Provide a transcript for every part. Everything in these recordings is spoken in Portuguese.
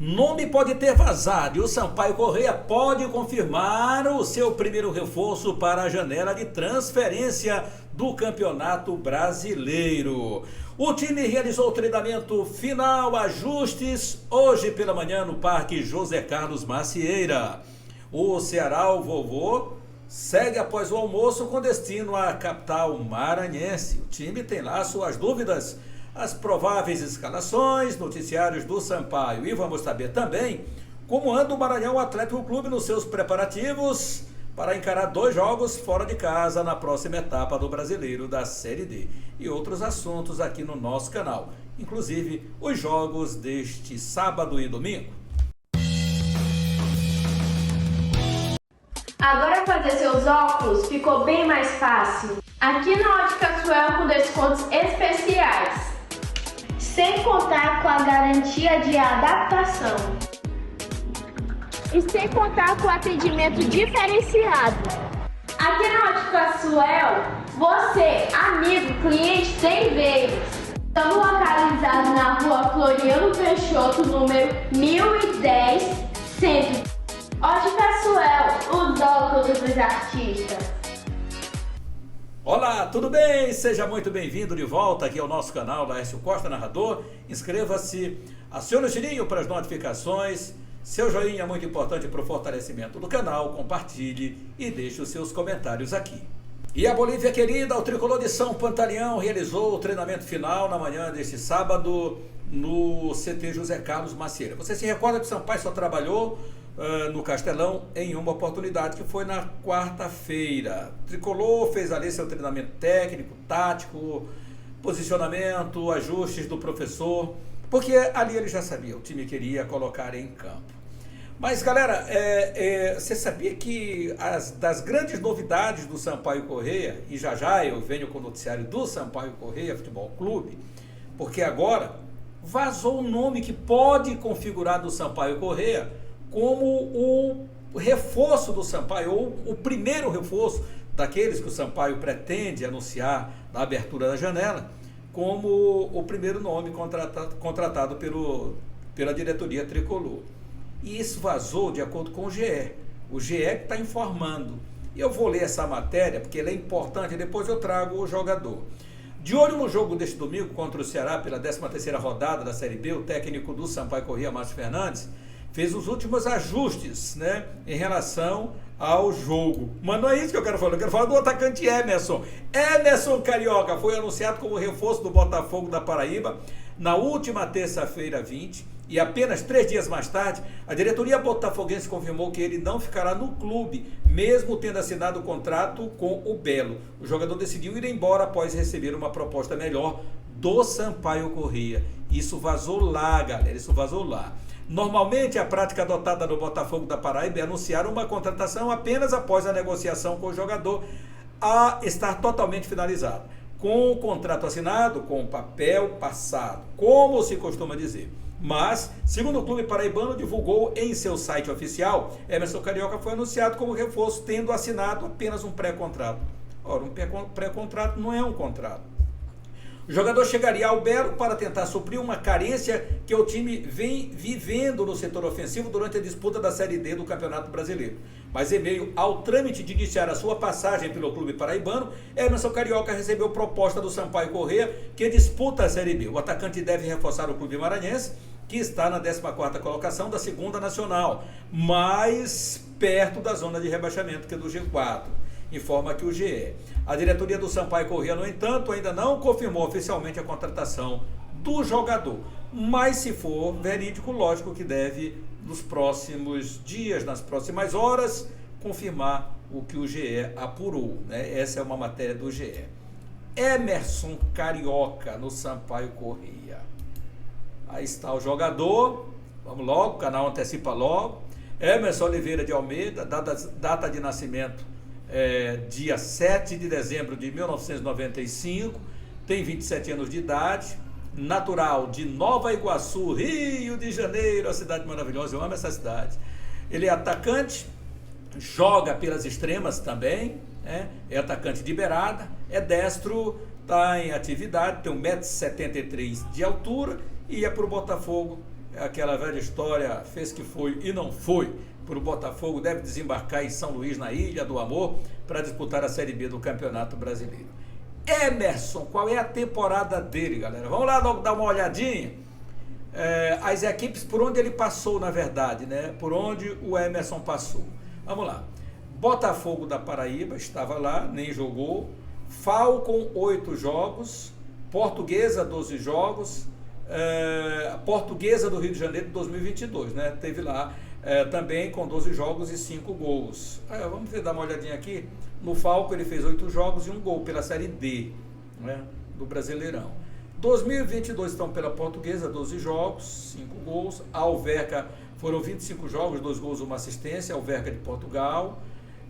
Nome pode ter vazado e o Sampaio Corrêa pode confirmar o seu primeiro reforço para a janela de transferência do Campeonato Brasileiro. O time realizou o treinamento final, ajustes, hoje pela manhã no Parque José Carlos Macieira. O Ceará, o vovô, segue após o almoço com destino à capital maranhense. O time tem lá suas dúvidas, as prováveis escalações, noticiários do Sampaio. E vamos saber também como anda o Maranhão Atlético Clube nos seus preparativos para encarar 2 jogos fora de casa na próxima etapa do Brasileiro da Série D. E outros assuntos aqui no nosso canal, inclusive os jogos deste sábado e domingo. Agora fazer seus óculos ficou bem mais fácil. Aqui na Ótica Suel com descontos especiais. Sem contar com a garantia de adaptação. E sem contar com o atendimento diferenciado. Aqui na Ótica Suel, você, amigo, cliente, tem vez. Estamos localizados na rua Floriano Peixoto, número 1010, Centro. Ótica Suel, os óculos dos artistas. Olá, tudo bem? Seja muito bem-vindo de volta aqui ao nosso canal Laércio Costa Narrador. Inscreva-se, acione o sininho para as notificações. Seu joinha é muito importante para o fortalecimento do canal. Compartilhe e deixe os seus comentários aqui. E a Bolívia querida, o tricolor de São Pantaleão, realizou o treinamento final na manhã deste sábado no CT José Carlos Macieira. Você se recorda que o Sampaio só trabalhou no Castelão em uma oportunidade, que foi na quarta-feira. O tricolor fez ali seu treinamento técnico, tático, posicionamento, ajustes do professor, porque ali ele já sabia, o time queria colocar em campo. Mas galera, você sabia que das grandes novidades do Sampaio Corrêa, e já eu venho com o noticiário do Sampaio Corrêa Futebol Clube, porque agora vazou um nome que pode configurar do Sampaio Corrêa como o reforço do Sampaio, ou o primeiro reforço daqueles que o Sampaio pretende anunciar na abertura da janela, como o primeiro nome contratado pela diretoria tricolor. E isso vazou de acordo com o GE. O GE que está informando. E eu vou ler essa matéria, porque ela é importante, depois eu trago o jogador. De olho no jogo deste domingo contra o Ceará, pela 13ª rodada da Série B, o técnico do Sampaio Corrêa, Márcio Fernandes, fez os últimos ajustes, né, em relação ao jogo. Mas não é isso que eu quero falar do atacante Emerson. Emerson Carioca foi anunciado como reforço do Botafogo da Paraíba na última terça-feira 20, e apenas 3 dias mais tarde, a diretoria botafoguense confirmou que ele não ficará no clube, mesmo tendo assinado o contrato com o Belo. O jogador decidiu ir embora após receber uma proposta melhor do Sampaio Corrêa. Isso vazou lá, galera, isso vazou lá. Normalmente, a prática adotada no Botafogo da Paraíba é anunciar uma contratação apenas após a negociação com o jogador a estar totalmente finalizada, com o contrato assinado, com o papel passado, como se costuma dizer. Mas, segundo o clube paraibano divulgou em seu site oficial, Emerson Carioca foi anunciado como reforço, tendo assinado apenas um pré-contrato. Ora, um pré-contrato não é um contrato. O jogador chegaria ao Belo para tentar suprir uma carência que o time vem vivendo no setor ofensivo durante a disputa da Série D do Campeonato Brasileiro. Mas em meio ao trâmite de iniciar a sua passagem pelo clube paraibano, Emerson Carioca recebeu proposta do Sampaio Corrêa, que disputa a Série B. O atacante deve reforçar o clube maranhense, que está na 14ª colocação da 2ª Nacional, mais perto da zona de rebaixamento que do G4. Informa aqui o GE. A diretoria do Sampaio Corrêa, no entanto, ainda não confirmou oficialmente a contratação do jogador. Mas se for verídico, lógico que deve, nos próximos dias, nas próximas horas, confirmar o que o GE apurou, né? Essa é uma matéria do GE. Emerson Carioca no Sampaio Corrêa. Aí está o jogador. Vamos logo, o canal antecipa logo. Emerson Oliveira de Almeida, data de nascimento dia 7 de dezembro de 1995, tem 27 anos de idade, natural de Nova Iguaçu, Rio de Janeiro, a cidade maravilhosa, eu amo essa cidade. Ele é atacante, joga pelas extremas também, é atacante de beirada, é destro, está em atividade, tem 1,73 m de altura e é para o Botafogo aquela velha história, fez que foi e não foi para o Botafogo, deve desembarcar em São Luís, na Ilha do Amor, para disputar a Série B do Campeonato Brasileiro. Emerson, qual é a temporada dele, galera? Vamos lá dar uma olhadinha. As equipes por onde ele passou, na verdade, né? Por onde o Emerson passou. Vamos lá. Botafogo da Paraíba, estava lá, nem jogou. Falcon, 8 jogos. Portuguesa, 12 jogos. Portuguesa do Rio de Janeiro, 2022, né? Teve lá também com 12 jogos e 5 gols. Vamos dar uma olhadinha aqui. No Falcon ele fez 8 jogos e 1 gol pela Série D, né, do Brasileirão. 2022 estão pela Portuguesa, 12 jogos, 5 gols. A Alverca foram 25 jogos, 2 gols e 1 assistência, a Alverca de Portugal.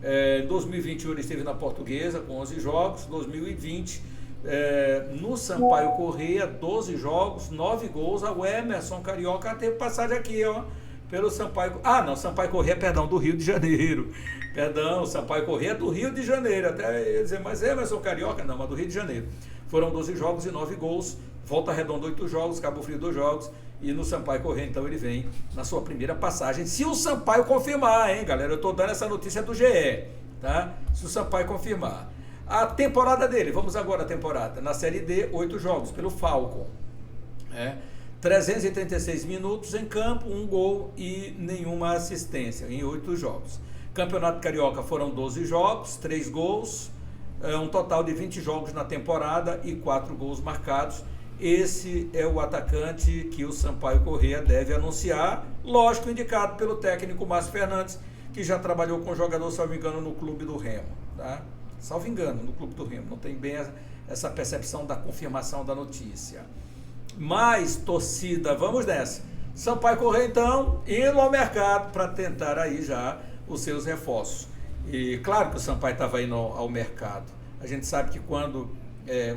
Em 2021 ele esteve na Portuguesa com 11 jogos. 2020 no Sampaio Corrêa, 12 jogos, 9 gols. O Emerson Carioca teve passagem aqui, ó, pelo Sampaio. Sampaio Corrêa, perdão, do Rio de Janeiro. Perdão, Sampaio Corrêa do Rio de Janeiro. Até ia dizer, mas Emerson Carioca, não, mas do Rio de Janeiro. Foram 12 jogos e 9 gols. Volta Redonda, 8 jogos, Cabo Frio, 2 jogos. E no Sampaio Corrêa, então, ele vem na sua primeira passagem. Se o Sampaio confirmar, hein, galera? Eu tô dando essa notícia do GE, tá? Se o Sampaio confirmar. A temporada dele, vamos agora à temporada. Na Série D, 8 jogos, pelo Falcon. 336 minutos em campo, 1 gol e nenhuma assistência em 8 jogos. Campeonato Carioca foram 12 jogos, 3 gols, um total de 20 jogos na temporada e 4 gols marcados. Esse é o atacante que o Sampaio Corrêa deve anunciar, lógico, indicado pelo técnico Márcio Fernandes, que já trabalhou com o jogador, salvo engano, no Clube do Remo, tá? Salvo engano, no Clube do Remo, não tem bem essa percepção da confirmação da notícia. Mais torcida, vamos nessa. Sampaio Corrêa, então, indo ao mercado para tentar aí já os seus reforços. E claro que o Sampaio estava indo ao mercado. A gente sabe que quando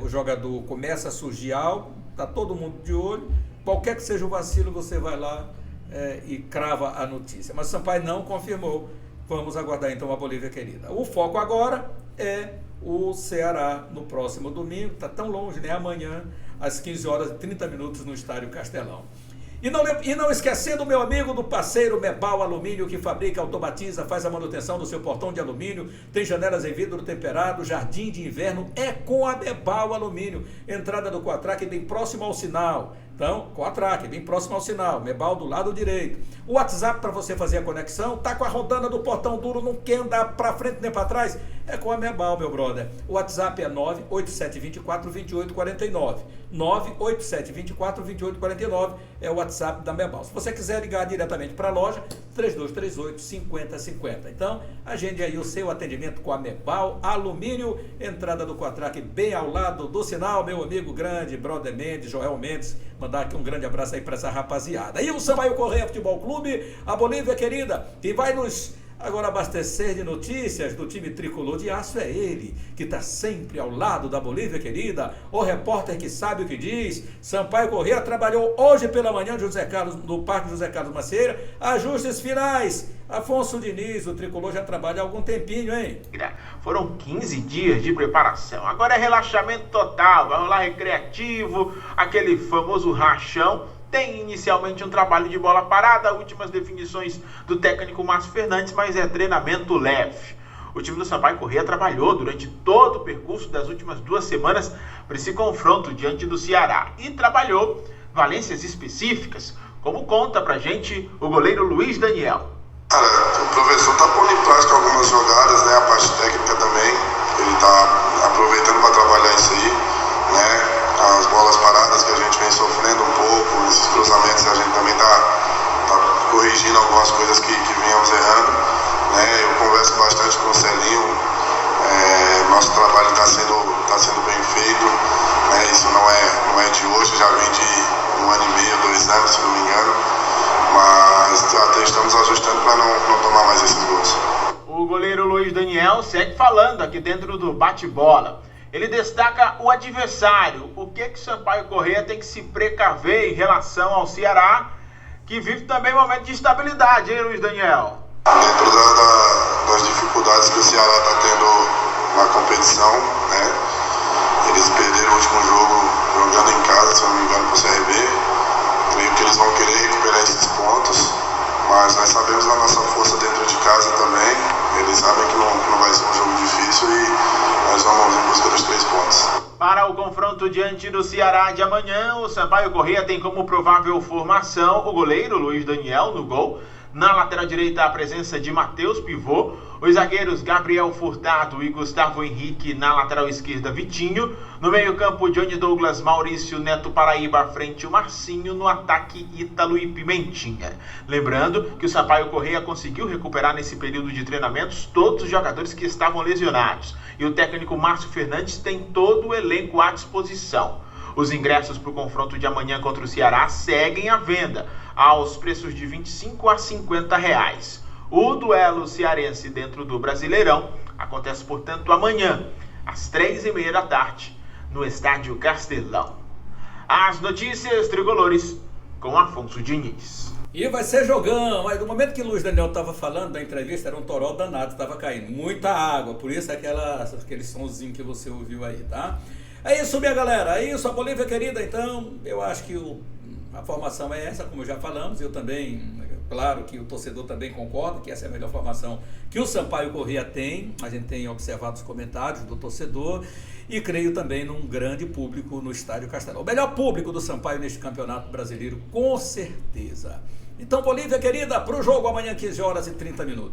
o jogador começa a surgir algo, está todo mundo de olho, qualquer que seja o vacilo, você vai lá e crava a notícia. Mas o Sampaio não confirmou. Vamos aguardar então a Bolívia querida. O foco agora é o Ceará no próximo domingo, está tão longe, né? Amanhã, às 15 horas e 30 minutos no Estádio Castelão. E não esquecendo, meu amigo, do parceiro Mebal Alumínio, que fabrica, automatiza, faz a manutenção do seu portão de alumínio, tem janelas em vidro temperado, jardim de inverno, é com a Mebal Alumínio. Entrada do Quatraque bem próximo ao sinal. Então, Quatraque, bem próximo ao sinal, Mebal do lado direito. O WhatsApp para você fazer a conexão, tá com a rodana do portão duro, não quer andar para frente nem para trás? É com a Mebal, meu brother. O WhatsApp é 987242849. 987242849 é o WhatsApp da Mebal. Se você quiser ligar diretamente para a loja, 3238-5050. Então, agende aí o seu atendimento com a Mebal Alumínio, entrada do Quatraque bem ao lado do sinal, meu amigo grande, brother Mendes, Joel Mendes. Mandar aqui um grande abraço aí para essa rapaziada. E o Sampaio Corrêa Futebol Clube, a Bolívia querida, que vai nos agora abastecer de notícias do time tricolor de aço, é ele, que está sempre ao lado da Bolívia querida, o repórter que sabe o que diz. Sampaio Corrêa trabalhou hoje pela manhã no Parque José Carlos Macieira, ajustes finais. Afonso Diniz, o tricolor já trabalha há algum tempinho, hein? Foram 15 dias de preparação, agora é relaxamento total, vai rolar recreativo, aquele famoso rachão. Tem inicialmente um trabalho de bola parada, últimas definições do técnico Márcio Fernandes, mas é treinamento leve. O time do Sampaio Corrêa trabalhou durante todo o percurso das últimas 2 semanas para esse confronto diante do Ceará e trabalhou valências específicas, como conta pra gente o goleiro Luiz Daniel. Cara, o professor está pondo em prática algumas jogadas, né? A parte técnica também, ele está aproveitando para trabalhar isso aí, né? As bolas paradas que a gente vem sofrendo um pouco, esses cruzamentos a gente também está corrigindo algumas coisas que vínhamos errando, né? Eu converso bastante com o Celinho, nosso trabalho está sendo bem feito, né? Isso não é de hoje, já vem de 1 ano e meio, 2 anos, se não me engano, mas até estamos ajustando para não tomar mais esses gols. O goleiro Luiz Daniel segue falando aqui dentro do bate-bola. Ele destaca o adversário, o que o Sampaio Corrêa tem que se precaver em relação ao Ceará, que vive também um momento de instabilidade, hein, Luiz Daniel? Dentro das dificuldades que o Ceará está tendo na competição, né? Eles perderam o último jogo jogando em casa, se eu não me engano, para o CRB. Creio que eles vão querer recuperar esses pontos, mas nós sabemos da nossa força dentro de casa também. Eles sabem que não vai ser um jogo difícil e nós vamos em busca dos 3 pontos. Para o confronto diante do Ceará de amanhã, o Sampaio Corrêa tem como provável formação o goleiro Luiz Daniel no gol. Na lateral direita, a presença de Matheus Pivô. Os zagueiros Gabriel Furtado e Gustavo Henrique. Na lateral esquerda, Vitinho. No meio-campo, Johnny Douglas, Maurício Neto Paraíba à frente, o Marcinho. No ataque, Ítalo e Pimentinha. Lembrando que o Sampaio Corrêa conseguiu recuperar nesse período de treinamentos todos os jogadores que estavam lesionados. E o técnico Márcio Fernandes tem todo o elenco à disposição. Os ingressos para o confronto de amanhã contra o Ceará seguem à venda, aos preços de R$ 25 a R$ 50. O duelo cearense dentro do Brasileirão acontece, portanto, amanhã, às 3h30 da tarde, no Estádio Castelão. As notícias tricolores com Afonso Diniz. E vai ser jogão, mas no momento que o Luiz Daniel estava falando da entrevista, era um toró danado, estava caindo muita água, por isso aquele sonzinho que você ouviu aí, tá? É isso, minha galera, é isso, a Bolívia querida. Então, eu acho que a formação é essa, como já falamos. Eu também, claro que o torcedor também concorda que essa é a melhor formação que o Sampaio Corrêa tem. A gente tem observado os comentários do torcedor e creio também num grande público no Estádio Castelão. O melhor público do Sampaio neste Campeonato Brasileiro, com certeza. Então, Bolívia querida, para o jogo amanhã, 15h30.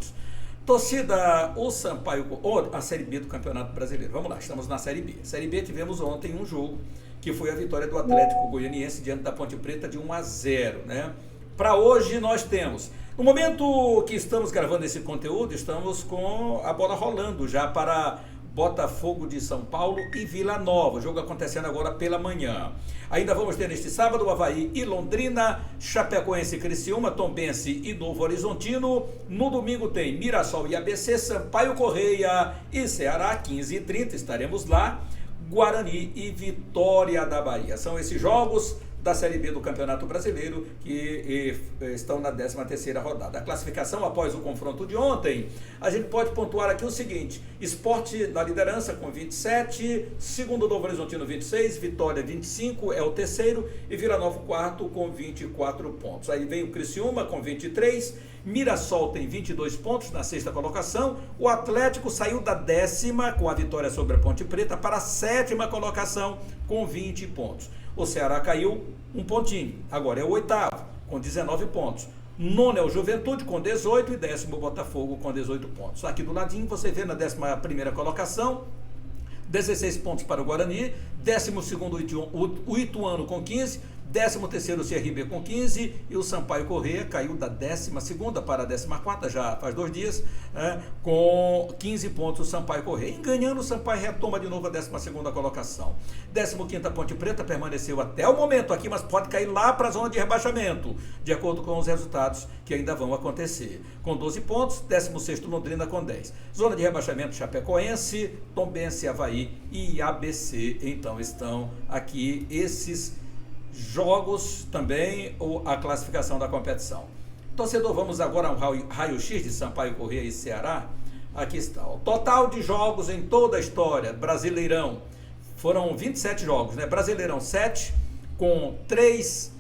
Torcida, o Sampaio, ou a Série B do Campeonato Brasileiro. Vamos lá, estamos na Série B. Série B, tivemos ontem um jogo que foi a vitória do Atlético Goianiense diante da Ponte Preta de 1-0, né? Para hoje nós temos, no momento que estamos gravando esse conteúdo, estamos com a bola rolando já para Botafogo de São Paulo e Vila Nova, o jogo acontecendo agora pela manhã. Ainda vamos ter neste sábado Avaí e Londrina, Chapecoense e Criciúma, Tombense e Novo Horizontino. No domingo tem Mirassol e ABC, Sampaio Corrêa e Ceará, 15h30, estaremos lá. Guarani e Vitória da Bahia. São esses jogos da Série B do Campeonato Brasileiro que estão na 13ª rodada. A classificação após o confronto de ontem, a gente pode pontuar aqui o seguinte: Sport na liderança com 27, segundo Novo Horizontino 26, Vitória 25 é o terceiro e Vila Nova o quarto com 24 pontos. Aí vem o Criciúma com 23, Mirassol tem 22 pontos na 6ª colocação, o Atlético saiu da 10ª com a vitória sobre a Ponte Preta para a 7ª colocação com 20 pontos. O Ceará caiu um pontinho, agora é o 8º com 19 pontos. Nono é o Juventude com 18 e 10º o Botafogo com 18 pontos. Aqui do ladinho você vê na 11ª colocação, 16 pontos para o Guarani, 12º o Ituano com 15, 13º o CRB com 15 e o Sampaio Corrêa caiu da 12ª para a 14ª, já faz 2 dias, com 15 pontos o Sampaio Corrêa. E ganhando, o Sampaio retoma de novo a 12ª colocação. 15ª Ponte Preta permaneceu até o momento aqui, mas pode cair lá para a zona de rebaixamento, de acordo com os resultados que ainda vão acontecer. Com 12 pontos, 16º Londrina com 10. Zona de rebaixamento Chapecoense, Tombense, Avaí e ABC. Então estão aqui esses jogos também, ou a classificação da competição. Torcedor, vamos agora ao raio-x de Sampaio Corrêa e Ceará. Aqui está, o total de jogos em toda a história, Brasileirão, foram 27 jogos, né? Brasileirão 7, com 3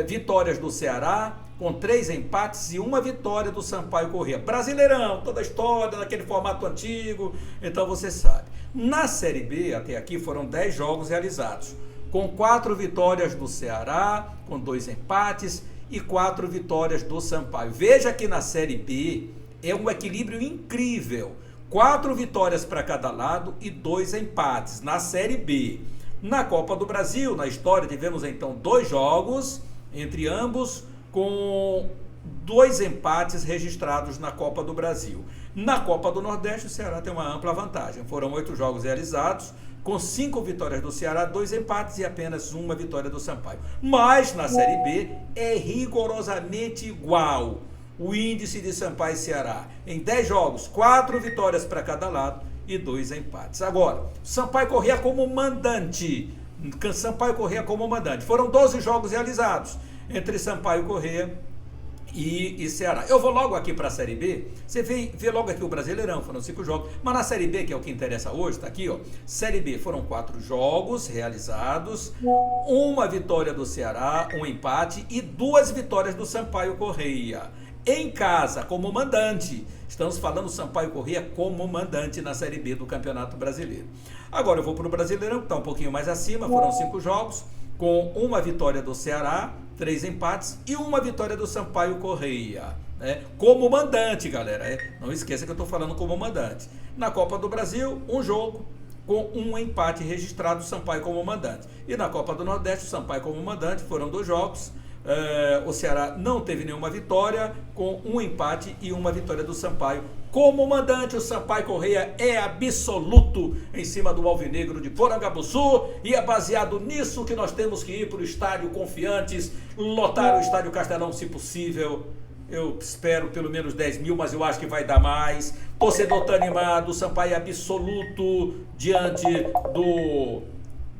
vitórias do Ceará, com 3 empates e 1 vitória do Sampaio Corrêa. Brasileirão, toda a história, naquele formato antigo, então você sabe. Na Série B, até aqui, foram 10 jogos realizados, com 4 vitórias do Ceará, com 2 empates e 4 vitórias do Sampaio. Veja que na Série B é um equilíbrio incrível. 4 vitórias para cada lado e 2 empates na Série B. Na Copa do Brasil, na história, tivemos então 2 jogos entre ambos, com 2 empates registrados na Copa do Brasil. Na Copa do Nordeste, o Ceará tem uma ampla vantagem. Foram 8 jogos realizados, com 5 vitórias do Ceará, 2 empates e apenas 1 vitória do Sampaio. Mas na Série B é rigorosamente igual o índice de Sampaio e Ceará. Em 10 jogos, 4 vitórias para cada lado e 2 empates. Agora, Sampaio Corrêa como mandante. Foram 12 jogos realizados entre Sampaio Corrêa e Ceará. Eu vou logo aqui para a Série B, você vê logo aqui o Brasileirão, foram 5 jogos, mas na Série B, que é o que interessa hoje, tá aqui, ó, Série B, foram 4 jogos realizados, uma vitória do Ceará, um empate e 2 vitórias do Sampaio Corrêa. Em casa, como mandante, estamos falando Sampaio Corrêa como mandante na Série B do Campeonato Brasileiro. Agora eu vou para o Brasileirão, que está um pouquinho mais acima, foram 5 jogos, com uma vitória do Ceará, 3 empates e uma vitória do Sampaio Corrêa, né? Como mandante, galera, não esqueça que eu estou falando como mandante. Na Copa do Brasil, um jogo com um empate registrado, Sampaio como mandante. E na Copa do Nordeste, o Sampaio como mandante, foram 2 jogos. O Ceará não teve nenhuma vitória, com um empate e uma vitória do Sampaio. Como mandante, o Sampaio Corrêa é absoluto em cima do Alvinegro de Porangabuçu, e é baseado nisso que nós temos que ir para o estádio confiantes, lotar o estádio Castelão se possível. Eu espero pelo menos 10 mil, mas eu acho que vai dar mais. Torcedor tá animado, o Sampaio é absoluto diante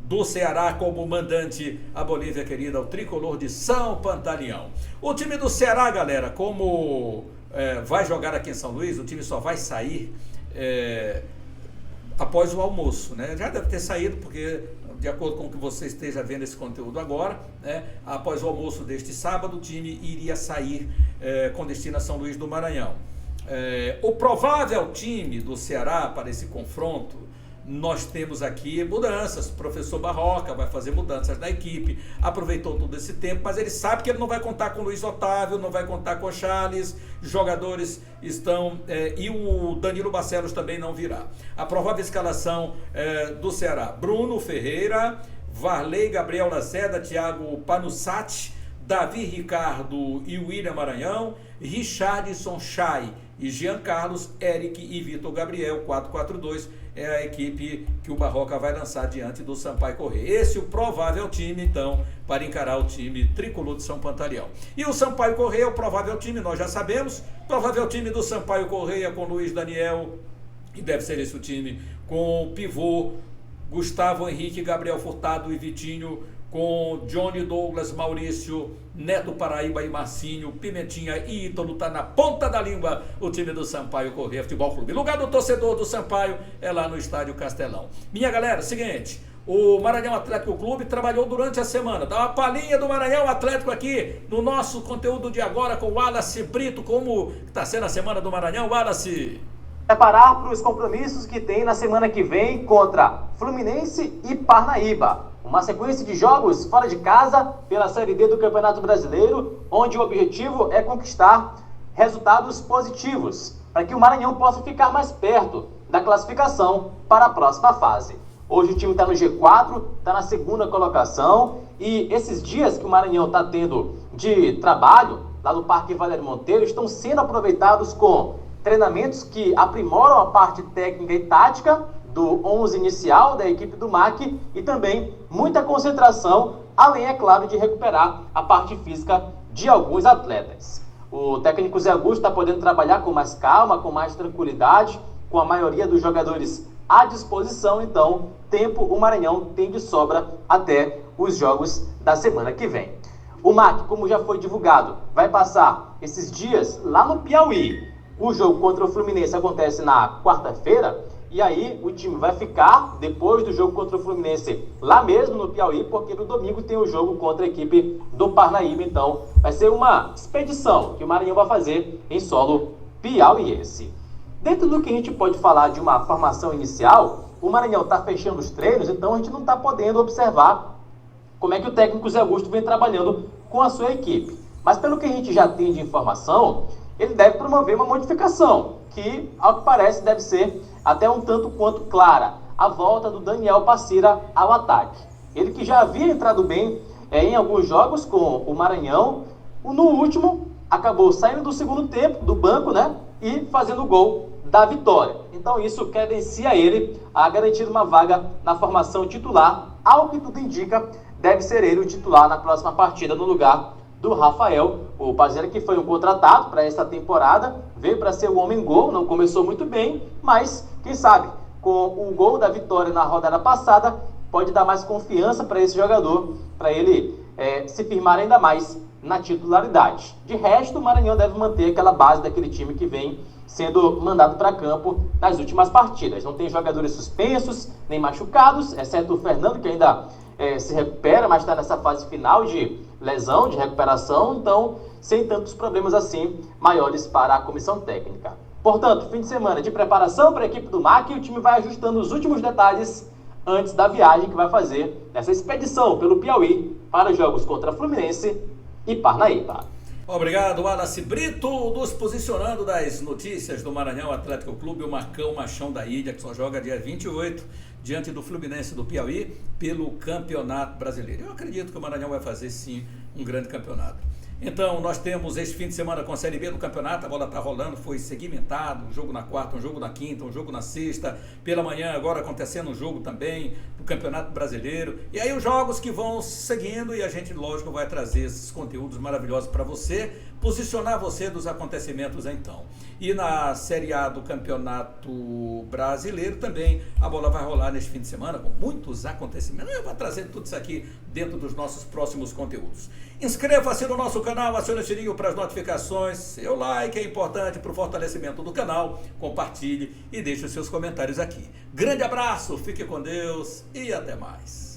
do Ceará como mandante, a Bolívia querida, o tricolor de São Pantaleão. O time do Ceará, galera, como vai jogar aqui em São Luís, o time só vai sair após o almoço, né? Já deve ter saído, porque de acordo com o que você esteja vendo esse conteúdo agora, né, após o almoço deste sábado, o time iria sair com destino a São Luís do Maranhão. O provável time do Ceará para esse confronto, nós temos aqui mudanças. O professor Barroca vai fazer mudanças na equipe, aproveitou todo esse tempo, mas ele sabe que ele não vai contar com o Luiz Otávio, não vai contar com o Charles, jogadores estão, e o Danilo Barcelos também não virá. A provável escalação do Ceará: Bruno Ferreira, Varley, Gabriel Lacerda, Thiago Panussati, Davi Ricardo e William Maranhão, Richardson, Chay e Jean Carlos, Eric e Vitor Gabriel. 4-4-2 é a equipe que o Barroca vai lançar diante do Sampaio Corrêa. Esse é o provável time, então, para encarar o time tricolor de São Pantaleão. E o Sampaio Corrêa, o provável time, nós já sabemos, provável time do Sampaio Corrêa com Luiz Daniel, e deve ser esse o time, com o pivô Gustavo Henrique, Gabriel Furtado e Vitinho, com Johnny Douglas, Maurício, Neto Paraíba e Marcinho, Pimentinha e Ítalo. Tá na ponta da língua o time do Sampaio Corrêa Futebol Clube. Lugar do torcedor do Sampaio é lá no Estádio Castelão. Minha galera, seguinte, o Maranhão Atlético Clube trabalhou durante a semana. Dá uma palhinha do Maranhão Atlético aqui no nosso conteúdo de agora com o Wallace Brito. Como está sendo a semana do Maranhão, Wallace? Preparar para os compromissos que tem na semana que vem contra Fluminense e Parnaíba. Uma sequência de jogos fora de casa pela Série D do Campeonato Brasileiro, onde o objetivo é conquistar resultados positivos, para que o Maranhão possa ficar mais perto da classificação para a próxima fase. Hoje o time está no G4, está na segunda colocação, e esses dias que o Maranhão está tendo de trabalho lá no Parque Valério Monteiro estão sendo aproveitados com treinamentos que aprimoram a parte técnica e tática do 11 inicial da equipe do MAC, e também muita concentração, além, é claro, de recuperar a parte física de alguns atletas. O técnico Zé Augusto está podendo trabalhar com mais calma, com mais tranquilidade, com a maioria dos jogadores à disposição, então tempo o Maranhão tem de sobra até os jogos da semana que vem. O MAC, como já foi divulgado, vai passar esses dias lá no Piauí. O jogo contra o Fluminense acontece na quarta-feira, e aí o time vai ficar, depois do jogo contra o Fluminense, lá mesmo no Piauí, porque no domingo tem o jogo contra a equipe do Parnaíba. Então vai ser uma expedição que o Maranhão vai fazer em solo piauiense. Dentro do que a gente pode falar de uma formação inicial, o Maranhão está fechando os treinos, então a gente não está podendo observar como é que o técnico Zé Augusto vem trabalhando com a sua equipe. Mas pelo que a gente já tem de informação, ele deve promover uma modificação, que, ao que parece, deve ser até um tanto quanto clara: a volta do Daniel Passira ao ataque. Ele que já havia entrado bem em alguns jogos com o Maranhão, no último acabou saindo do segundo tempo, do banco, né, e fazendo o gol da vitória. Então isso credencia ele a garantir uma vaga na formação titular. Ao que tudo indica, deve ser ele o titular na próxima partida, no lugar do Rafael, o Passira, que foi um contratado para esta temporada, veio para ser o homem-gol, não começou muito bem, mas quem sabe, com o gol da vitória na rodada passada, pode dar mais confiança para esse jogador, para ele se firmar ainda mais na titularidade. De resto, o Maranhão deve manter aquela base daquele time que vem sendo mandado para campo nas últimas partidas. Não tem jogadores suspensos, nem machucados, exceto o Fernando, que ainda se recupera, mas está nessa fase final de lesão, de recuperação, então sem tantos problemas assim maiores para a comissão técnica. Portanto, fim de semana de preparação para a equipe do MAC, e o time vai ajustando os últimos detalhes antes da viagem que vai fazer nessa expedição pelo Piauí para os jogos contra Fluminense e Parnaíba. Obrigado, Wallace Brito, nos posicionando das notícias do Maranhão Atlético Clube, o Marcão Machão da Ilha, que só joga dia 28, diante do Fluminense do Piauí, pelo Campeonato Brasileiro. Eu acredito que o Maranhão vai fazer, sim, um grande campeonato. Então, nós temos esse fim de semana com a Série B do campeonato, a bola está rolando, foi segmentado, um jogo na quarta, um jogo na quinta, um jogo na sexta, pela manhã agora acontecendo um jogo também do Campeonato Brasileiro, e aí os jogos que vão seguindo, e a gente, lógico, vai trazer esses conteúdos maravilhosos para você, posicionar você dos acontecimentos então. E na Série A do Campeonato Brasileiro também a bola vai rolar neste fim de semana com muitos acontecimentos. Eu vou trazer tudo isso aqui dentro dos nossos próximos conteúdos. Inscreva-se no nosso canal, acione o sininho para as notificações, seu like é importante para o fortalecimento do canal, compartilhe e deixe os seus comentários aqui. Grande abraço, fique com Deus e até mais.